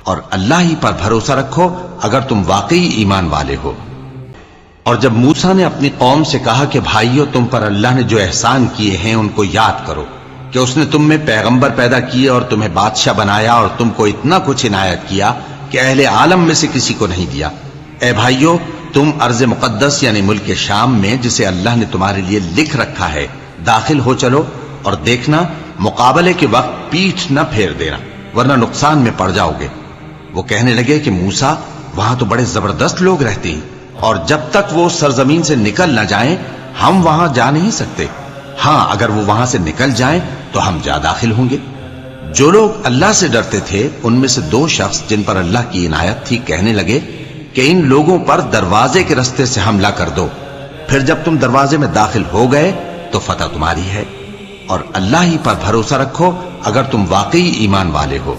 اور اللہ ہی پر بھروسہ رکھو اگر تم واقعی ایمان والے ہو۔ اور جب موسیٰ نے اپنی قوم سے کہا کہ بھائیو، تم پر اللہ نے جو احسان کیے ہیں ان کو یاد کرو، کہ اس نے تم میں پیغمبر پیدا کیے اور تمہیں بادشاہ بنایا اور تم کو اتنا کچھ عنایت کیا کہ اہل عالم میں سے کسی کو نہیں دیا۔ اے بھائیو، تم ارض مقدس یعنی ملک شام میں، جسے اللہ نے تمہارے لیے لکھ رکھا ہے، داخل ہو چلو، اور دیکھنا مقابلے کے وقت پیٹھ نہ پھیر دینا ورنہ نقصان میں پڑ جاؤ گے۔ وہ کہنے لگے کہ موسیٰ، وہاں تو بڑے زبردست لوگ رہتے ہیں، اور جب تک وہ سرزمین سے نکل نہ جائیں ہم وہاں جا نہیں سکتے۔ ہاں، اگر وہ وہاں سے نکل جائیں تو ہم جا داخل ہوں گے۔ جو لوگ اللہ سے ڈرتے تھے ان میں سے 2 شخص جن پر اللہ کی عنایت تھی کہنے لگے کہ ان لوگوں پر دروازے کے رستے سے حملہ کر دو، پھر جب تم دروازے میں داخل ہو گئے تو فتح تمہاری ہے، اور اللہ ہی پر بھروسہ رکھو اگر تم واقعی ایمان والے ہو۔